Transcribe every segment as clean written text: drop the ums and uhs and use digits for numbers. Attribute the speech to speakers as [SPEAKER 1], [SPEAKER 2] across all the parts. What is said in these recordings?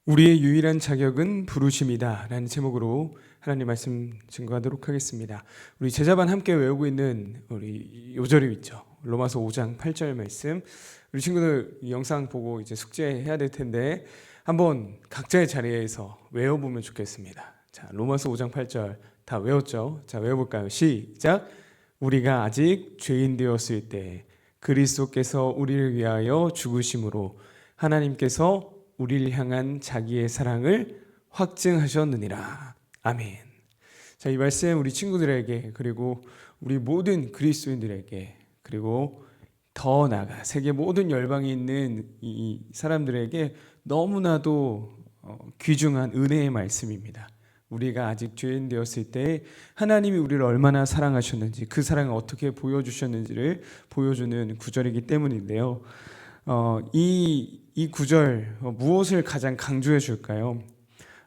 [SPEAKER 1] 우리의 유일한 자격은 부르심이다 라는 제목으로 하나님 말씀 증거하도록 하겠습니다. 우리 제자반 함께 외우고 있는 우리 요절이 있죠. 로마서 5장 8절 말씀. 우리 친구들 이 영상 보고 이제 숙제해야 될 텐데 한번 각자의 자리에서 외워보면 좋겠습니다. 자, 로마서 5장 8절 다 외웠죠? 자, 외워볼까요? 시작! 우리가 아직 죄인 되었을 때 그리스도께서 우리를 위하여 죽으심으로 하나님께서 우리를 향한 자기의 사랑을 확증하셨느니라. 아멘. 자, 이 말씀 우리 친구들에게 그리고 우리 모든 그리스도인들에게 그리고 더 나아가 세계 모든 열방에 있는 이 사람들에게 너무나도 귀중한 은혜의 말씀입니다. 우리가 아직 죄인 되었을 때 하나님이 우리를 얼마나 사랑하셨는지 그 사랑을 어떻게 보여주셨는지를 보여주는 구절이기 때문인데요. 이 구절 무엇을 가장 강조해 줄까요?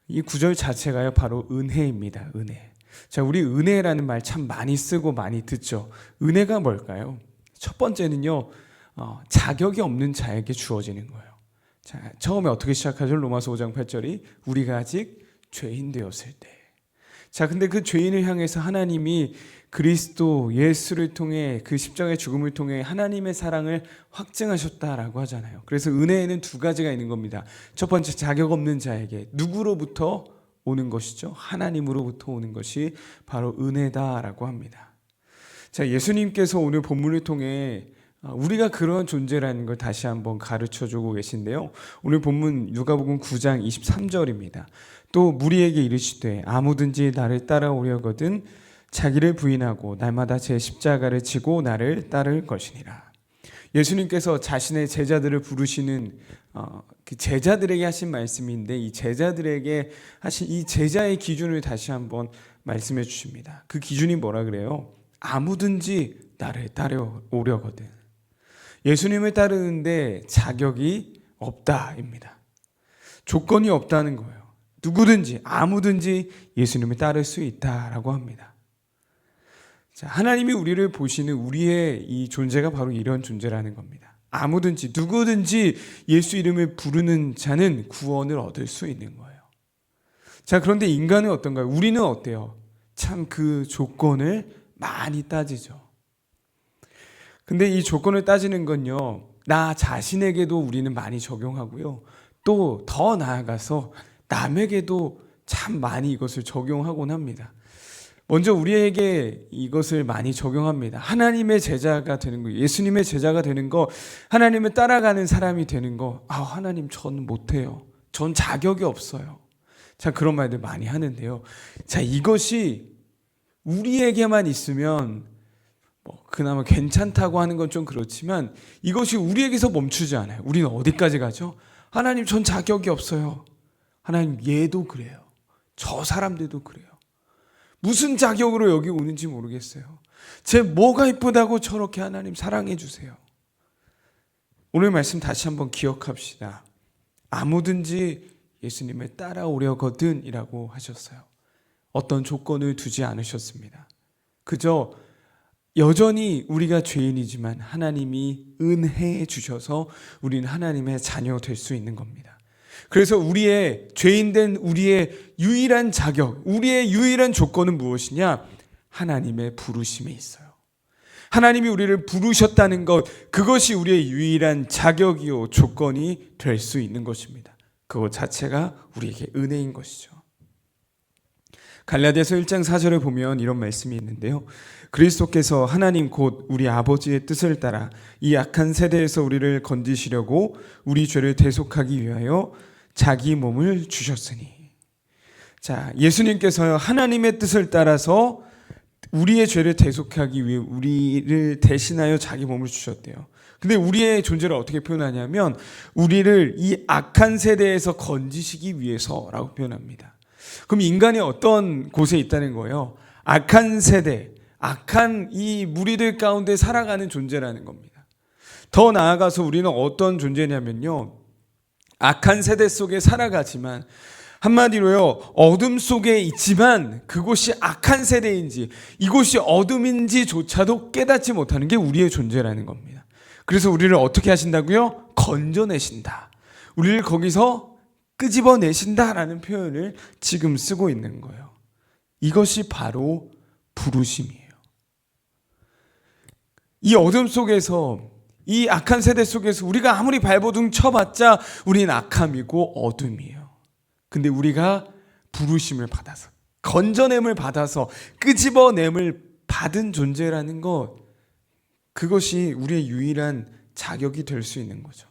[SPEAKER 1] 이 구절 자체가요 바로 은혜입니다. 은혜. 자, 우리 은혜라는 말 참 많이 쓰고 많이 듣죠. 은혜가 뭘까요? 첫 번째는요 자격이 없는 자에게 주어지는 거예요. 자, 처음에 어떻게 시작하죠? 로마서 5장 8절이 우리가 아직 죄인 되었을 때. 자, 근데 그 죄인을 향해서 하나님이 그리스도 예수를 통해 그 십자가의 죽음을 통해 하나님의 사랑을 확증하셨다라고 하잖아요. 그래서 은혜에는 두 가지가 있는 겁니다. 첫 번째, 자격 없는 자에게 누구로부터 오는 것이죠? 하나님으로부터 오는 것이 바로 은혜다라고 합니다. 자, 예수님께서 오늘 본문을 통해 우리가 그런 존재라는 걸 다시 한번 가르쳐주고 계신데요. 오늘 본문 누가복음 9장 23절입니다. 또 무리에게 이르시되 아무든지 나를 따라오려거든 자기를 부인하고 날마다 제 십자가를 지고 나를 따를 것이니라. 예수님께서 자신의 제자들을 부르시는 그 제자들에게 하신 말씀인데 이 제자들에게 하신 이 제자의 기준을 다시 한번 말씀해 주십니다. 그 기준이 뭐라 그래요? 아무든지 나를 따라오려거든. 예수님을 따르는데 자격이 없다입니다. 조건이 없다는 거예요. 누구든지 아무든지 예수님을 따를 수 있다라고 합니다. 자, 하나님이 우리를 보시는 우리의 이 존재가 바로 이런 존재라는 겁니다. 아무든지 누구든지 예수 이름을 부르는 자는 구원을 얻을 수 있는 거예요. 자, 그런데 인간은 어떤가요? 우리는 어때요? 참 그 조건을 많이 따지죠. 근데 이 조건을 따지는 건요, 나 자신에게도 우리는 많이 적용하고요. 또 더 나아가서 남에게도 참 많이 이것을 적용하곤 합니다. 먼저 우리에게 이것을 많이 적용합니다. 하나님의 제자가 되는 거, 예수님의 제자가 되는 거, 하나님을 따라가는 사람이 되는 거, 하나님 전 못해요. 전 자격이 없어요. 자, 그런 말들 많이 하는데요. 자, 이것이 우리에게만 있으면 그나마 괜찮다고 하는 건 좀 그렇지만 이것이 우리에게서 멈추지 않아요. 우리는 어디까지 가죠? 하나님 전 자격이 없어요. 하나님 얘도 그래요. 저 사람들도 그래요. 무슨 자격으로 여기 오는지 모르겠어요. 제 뭐가 이쁘다고 저렇게 하나님 사랑해 주세요. 오늘 말씀 다시 한번 기억합시다. 아무든지 예수님을 따라오려거든 이라고 하셨어요. 어떤 조건을 두지 않으셨습니다. 그저 여전히 우리가 죄인이지만 하나님이 은혜해 주셔서 우리는 하나님의 자녀 될 수 있는 겁니다. 그래서 우리의 죄인된 우리의 유일한 자격, 우리의 유일한 조건은 무엇이냐? 하나님의 부르심에 있어요. 하나님이 우리를 부르셨다는 것, 그것이 우리의 유일한 자격이요 조건이 될 수 있는 것입니다. 그것 자체가 우리에게 은혜인 것이죠. 갈라디아서 1장 4절에 보면 이런 말씀이 있는데요. 그리스도께서 하나님 곧 우리 아버지의 뜻을 따라 이 악한 세대에서 우리를 건지시려고 우리 죄를 대속하기 위하여 자기 몸을 주셨으니. 자, 예수님께서 하나님의 뜻을 따라서 우리의 죄를 대속하기 위해 우리를 대신하여 자기 몸을 주셨대요. 근데 우리의 존재를 어떻게 표현하냐면 우리를 이 악한 세대에서 건지시기 위해서라고 표현합니다. 그럼 인간이 어떤 곳에 있다는 거예요? 악한 세대, 악한 이 무리들 가운데 살아가는 존재라는 겁니다. 더 나아가서 우리는 어떤 존재냐면요, 악한 세대 속에 살아가지만 한마디로요, 어둠 속에 있지만 그곳이 악한 세대인지 이곳이 어둠인지조차도 깨닫지 못하는 게 우리의 존재라는 겁니다. 그래서 우리를 어떻게 하신다고요? 건져내신다. 우리를 거기서 끄집어내신다라는 표현을 지금 쓰고 있는 거예요. 이것이 바로 부르심이에요. 이 어둠 속에서, 이 악한 세대 속에서 우리가 아무리 발버둥 쳐봤자 우리는 악함이고 어둠이에요. 근데 우리가 부르심을 받아서, 건져냄을 받아서, 끄집어냄을 받은 존재라는 것, 그것이 우리의 유일한 자격이 될 수 있는 거죠.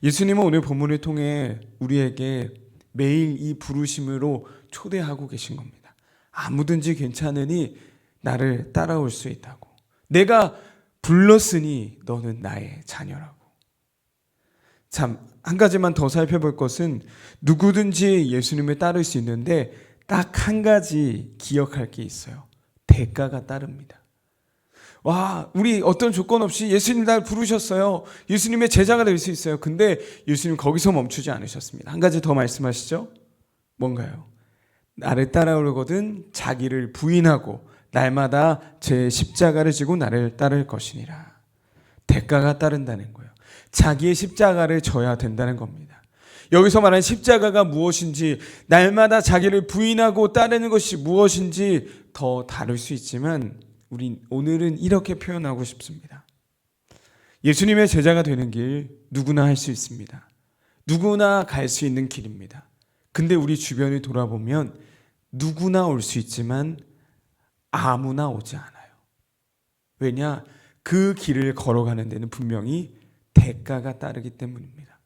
[SPEAKER 1] 예수님은 오늘 본문을 통해 우리에게 매일 이 부르심으로 초대하고 계신 겁니다. 아무든지 괜찮으니 나를 따라올 수 있다고. 내가 불렀으니 너는 나의 자녀라고. 참, 한 가지만 더 살펴볼 것은 누구든지 예수님을 따를 수 있는데 딱 한 가지 기억할 게 있어요. 대가가 따릅니다. 와, 우리 어떤 조건 없이 예수님 날 부르셨어요. 예수님의 제자가 될 수 있어요. 근데 예수님 거기서 멈추지 않으셨습니다. 한 가지 더 말씀하시죠. 뭔가요? 나를 따라오려거든 자기를 부인하고 날마다 제 십자가를 지고 나를 따를 것이니라. 대가가 따른다는 거예요. 자기의 십자가를 져야 된다는 겁니다. 여기서 말하는 십자가가 무엇인지, 날마다 자기를 부인하고 따르는 것이 무엇인지 더 다를 수 있지만 우리 오늘은 이렇게 표현하고 싶습니다. 예수님의 제자가 되는 길 누구나 할 수 있습니다. 누구나 갈 수 있는 길입니다. 근데 우리 주변을 돌아보면 누구나 올 수 있지만 아무나 오지 않아요. 왜냐? 그 길을 걸어가는 데는 분명히 대가가 따르기 때문입니다.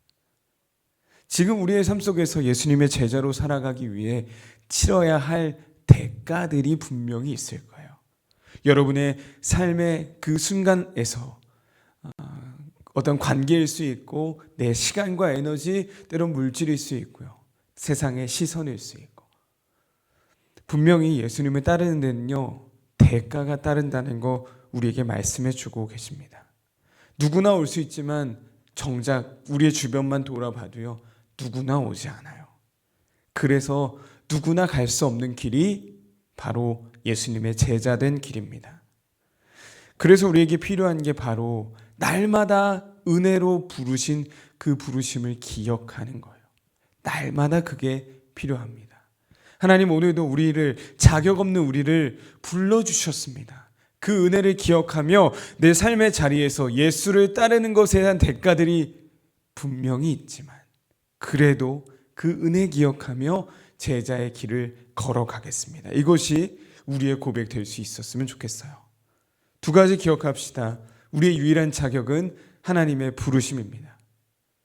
[SPEAKER 1] 지금 우리의 삶 속에서 예수님의 제자로 살아가기 위해 치러야 할 대가들이 분명히 있을 거예요. 여러분의 삶의 그 순간에서 어떤 관계일 수 있고, 내 시간과 에너지, 때론 물질일 수 있고요. 세상의 시선일 수 있고. 분명히 예수님을 따르는 데는요, 대가가 따른다는 거 우리에게 말씀해 주고 계십니다. 누구나 올 수 있지만 정작 우리의 주변만 돌아봐도요, 누구나 오지 않아요. 그래서 누구나 갈 수 없는 길이 바로 예수님의 제자된 길입니다. 그래서 우리에게 필요한 게 바로 날마다 은혜로 부르신 그 부르심을 기억하는 거예요. 날마다 그게 필요합니다. 하나님 오늘도 우리를, 자격 없는 우리를 불러주셨습니다. 그 은혜를 기억하며 내 삶의 자리에서 예수를 따르는 것에 대한 대가들이 분명히 있지만 그래도 그 은혜 기억하며 제자의 길을 걸어가겠습니다. 이것이 우리의 고백 될 수 있었으면 좋겠어요. 두 가지 기억합시다. 우리의 유일한 자격은 하나님의 부르심입니다.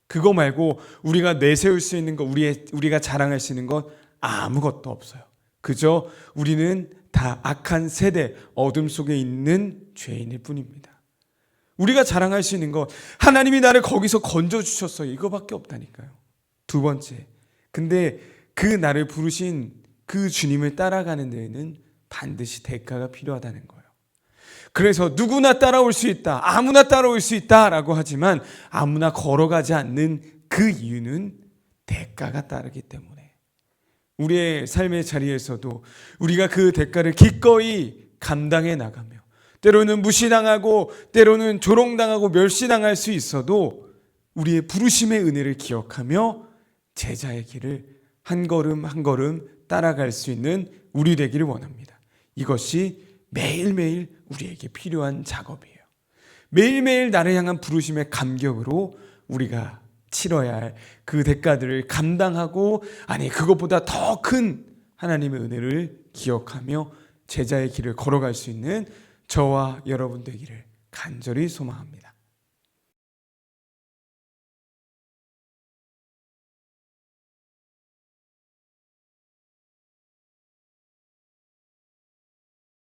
[SPEAKER 1] 그거 말고 우리가 내세울 수 있는 것, 우리가 자랑할 수 있는 것 아무것도 없어요. 그저 우리는 다 악한 세대, 어둠 속에 있는 죄인일 뿐입니다. 우리가 자랑할 수 있는 것, 하나님이 나를 거기서 건져주셨어요. 이거밖에 없다니까요. 두 번째, 근데 그 나를 부르신 그 주님을 따라가는 데에는 반드시 대가가 필요하다는 거예요. 그래서 누구나 따라올 수 있다, 아무나 따라올 수 있다라고 하지만 아무나 걸어가지 않는 그 이유는 대가가 따르기 때문에, 우리의 삶의 자리에서도 우리가 그 대가를 기꺼이 감당해 나가며 때로는 무시당하고 때로는 조롱당하고 멸시당할 수 있어도 우리의 부르심의 은혜를 기억하며 제자의 길을 한 걸음 한 걸음 따라갈 수 있는 우리 되기를 원합니다. 이것이 매일매일 우리에게 필요한 작업이에요. 매일매일 나를 향한 부르심의 감격으로 우리가 치러야 할 그 대가들을 감당하고, 아니 그것보다 더 큰 하나님의 은혜를 기억하며 제자의 길을 걸어갈 수 있는 저와 여러분 되기를 간절히 소망합니다.